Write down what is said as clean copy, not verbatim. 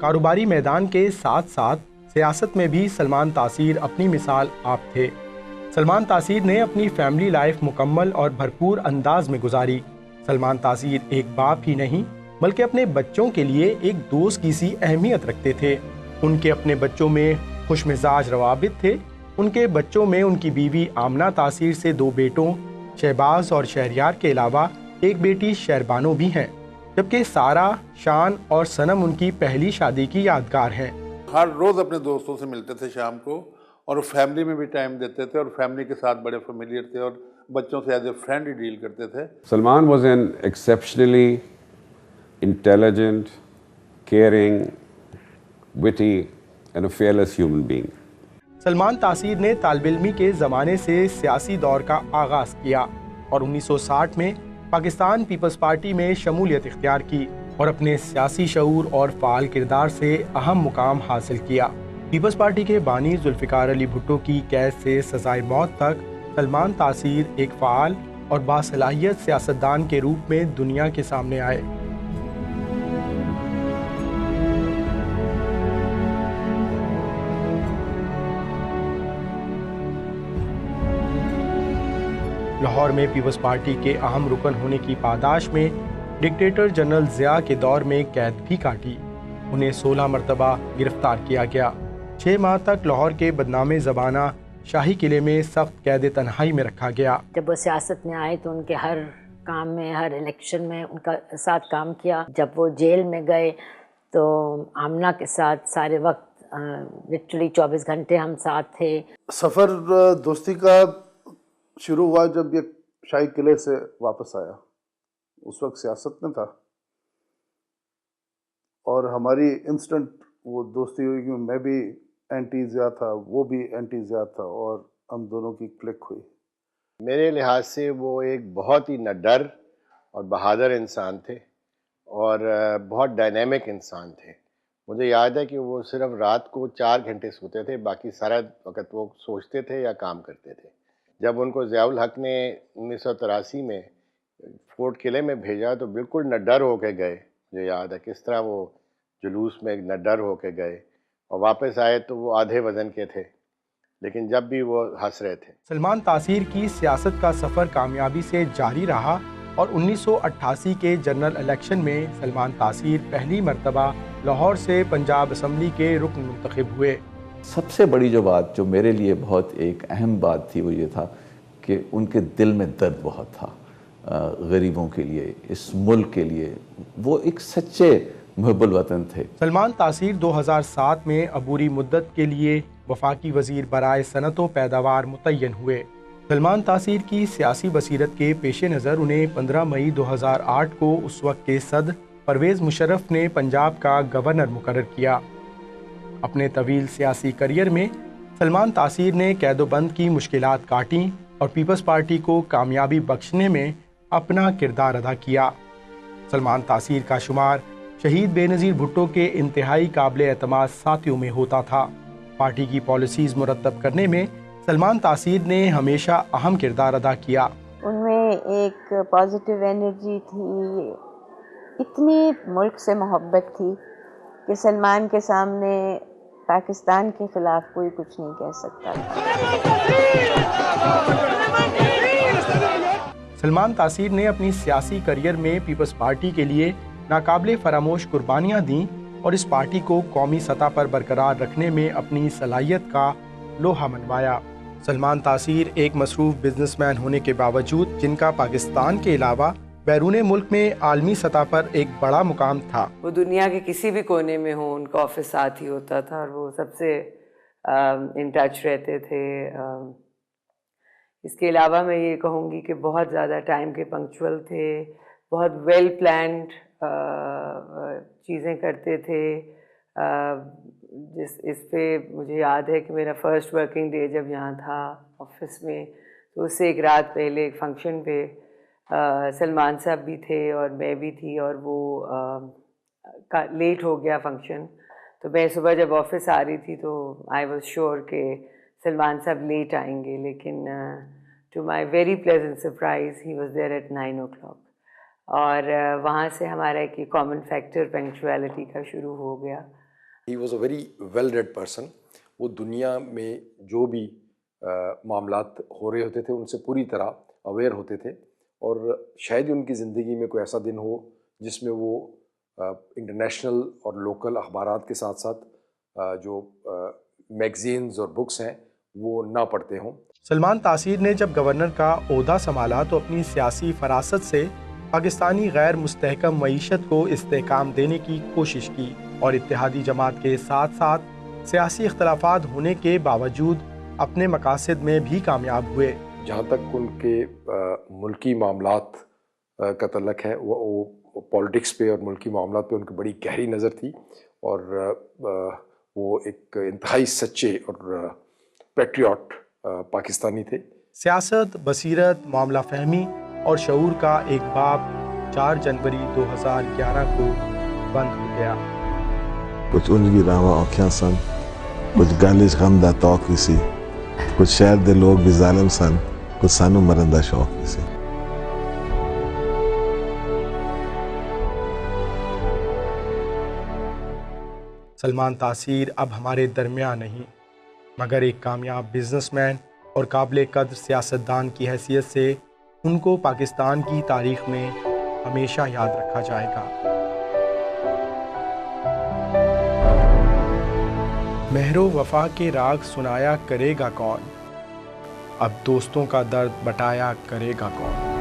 कारोबारी मैदान के साथ साथ सियासत में भी सलमान तासीर अपनी मिसाल आप थे। सलमान तासीर ने अपनी फैमिली लाइफ मुकम्मल और भरपूर अंदाज में गुजारी। सलमान तासीर एक बाप ही नहीं बल्कि अपने बच्चों के लिए एक दोस्त की सी अहमियत रखते थे। उनके अपने बच्चों में खुशमिजाज रवाबित थे। उनके बच्चों में उनकी बीवी आमना तासीर से 2 बेटों शहबाज और शहरयार के अलावा एक बेटी शहरबानो भी हैं, जबकि सारा, शान और सनम उनकी पहली शादी की यादगार हैं। हर रोज़ अपने दोस्तों से मिलते थे शाम को और फैमिली में भी टाइम देते थे और फैमिली के साथ बड़े फेमिलियर थे और बच्चों से एज ए फ्रेंड ही डील करते थे। Salman was an exceptionally intelligent, caring, witty and a fearless human being. Salman तासीर ने तालिब-इल्मी के ज़माने से सियासी दौर का आगाज़ किया और 1960 में पाकिस्तान पीपल्स पार्टी में शमूलियत इख्तियार की और अपने सियासी शऊर और फ़ाल किरदार से अहम मुकाम हासिल किया। पीपल्स पार्टी के बानी जुल्फ़िकार अली भुट्टो की कैद से सज़ाए मौत तक सलमान तासीर एक फ़ाल और बासलाहियत सियासतदान के रूप में दुनिया के सामने आए। लाहौर में पीपल्स पार्टी के अहम रुकन होने की पादाश में डिक्टेटर जनरल ज़िया के दौर में कैद भी काटी। उन्हें 16 मरतबा गिरफ्तार किया गया। 6 माह तक लाहौर के बदनामे ज़बाना शाही किले में सख्त कैद तन्हाई में रखा गया। जब वो सियासत में आए तो उनके हर काम में, हर इलेक्शन में उनका साथ काम किया। जब वो जेल में गए तो आमना के साथ सारे वक्त लिटरली 24 घंटे हम साथ थे। सफ़र दोस्ती का शुरू हुआ जब ये शाही किले से वापस आया। उस वक्त सियासत में था और हमारी इंस्टेंट वो दोस्ती हुई कि मैं भी एंटी ज़िया था, वो भी एंटी ज़िया था और हम दोनों की क्लिक हुई। मेरे लिहाज से वो एक बहुत ही निडर और बहादुर इंसान थे और बहुत डायनेमिक इंसान थे। मुझे याद है कि वो सिर्फ रात को 4 घंटे सोते थे, बाकी सारा वक्त वो सोचते थे या काम करते थे। जब उनको ज़ियाउल हक ने 1983 में फोर्ट किले में भेजा तो बिल्कुल निडर होके गए। मुझे याद है किस तरह वो जुलूस में निडर होके गए और वापस आए तो वो आधे वज़न के थे, लेकिन जब भी वो हंस रहे थे। सलमान तासीर की सियासत का सफ़र कामयाबी से जारी रहा और 1988 के जनरल इलेक्शन में सलमान तासीर पहली मरतबा लाहौर से पंजाब असम्बली के रुकन मुंतखब हुए। सबसे बड़ी जो बात जो मेरे लिए बहुत एक अहम बात थी वो ये था कि उनके दिल में दर्द बहुत था गरीबों के लिए, इस मुल्क के लिए। वो एक सच्चे मुहब्बुल वतन थे। सलमान तासीर 2007 में अबूरी मुद्दत के लिए वफाकी वज़ीर बराए सनत व पैदावार मुतय्यन हुए। सलमान तासीर की सियासी बसीरत के पेश नज़र उन्हें 15 मई 2008 को उस वक्त के सदर परवेज़ मुशर्रफ ने पंजाब का गवर्नर मुकर्रर किया। अपने तवील सियासी करियर में सलमान तासीर ने कैदोबंद की मुश्किलात काटी और पीपल्स पार्टी को कामयाबी बख्शने में अपना किरदार अदा किया। सलमान तासीर का शुमार शहीद बेनज़ीर भुट्टो के इंतहाई काबिल एतमाद साथियों में होता था। पार्टी की पॉलिसीज़ मुरतब करने में सलमान तासीर ने हमेशा अहम किरदार अदा किया। उनमें एक पॉजिटिव एनर्जी थी, इतनी मुल्क से मोहब्बत थी कि सलमान के सामने पाकिस्तान के ख़िलाफ़ कोई कुछ नहीं कह सकता था। सलमान तासीर ने अपनी सियासी करियर में पीपल्स पार्टी के लिए नाकाबिले फरामोश कुर्बानियाँ दी और इस पार्टी को कौमी सतह पर बरकरार रखने में अपनी सलाहियत का लोहा मनवाया। सलमान तासीर एक मसरूफ़ बिजनेसमैन होने के बावजूद जिनका पाकिस्तान के अलावा बैरून मुल्क में आलमी सतह पर एक बड़ा मुकाम था। वो दुनिया के किसी भी कोने में हो उनका ऑफिस साथ ही होता था और वो सबसे इन टच रहते थे। इसके अलावा मैं ये कहूँगी कि बहुत ज़्यादा टाइम के पंक्चुअल थे, बहुत वेल प्लान्ड चीज़ें करते थे। इस पे मुझे याद है कि मेरा फर्स्ट वर्किंग डे जब यहाँ था ऑफिस में, तो उससे एक रात पहले एक फंक्शन पे सलमान साहब भी थे और मैं भी थी और वो लेट हो गया फंक्शन। तो मैं सुबह जब ऑफिस आ रही थी तो आई वाज श्योर कि सलमान साहब लेट आएंगे, लेकिन to my very pleasant surprise he was there at 9 o'clock। और वहाँ से हमारा एक कॉमन फैक्टर पंक्चुअलिटी का शुरू हो गया। He was a very well read person. वो दुनिया में जो भी मामलात हो रहे होते थे उनसे पूरी तरह अवेयर होते थे, और शायद ही उनकी ज़िंदगी में कोई ऐसा दिन हो जिसमें वो इंटरनेशनल और लोकल अखबारात के साथ साथ जो मैगज़ीन्स और बुक्स हैं वो ना पढ़ते हों। सलमान तासीर ने जब गवर्नर का ओहदा संभाला तो अपनी सियासी फरासत से पाकिस्तानी गैर मुस्तहकम मईशत को इस्तेहकाम देने की कोशिश की और इत्तेहादी जमात के साथ साथ सियासी इख्तलाफात होने के बावजूद अपने मकासद में भी कामयाब हुए। जहाँ तक उनके मुल्की मामलात का तल्लक है, वो पॉलिटिक्स पे और मुल्की मामलात पे उनकी बड़ी गहरी नज़र थी, और वो एक इंतहाई सच्चे और पैट्रियट पाकिस्तानी थे। सियासत, बसीरत, मामला फहमी और शऊर का एक बाब 4 जनवरी 2011 को बंद हो गया। कुछ उंज भी रावा औख्या सन, कुछ गालिश गमदा तौक भी सी, कुछ शहर दे लोग भी जालिम सन, कुछ सानू मरन दा शौक भी सी। सलमान तासीर अब हमारे दरमियान नहीं, मगर एक कामयाब बिजनेसमैन और काबिल कद्र सियासतदान की हैसियत से उनको पाकिस्तान की तारीख में हमेशा याद रखा जाएगा। महरो वफा के राग सुनाया करेगा कौन, अब दोस्तों का दर्द बटाया करेगा कौन।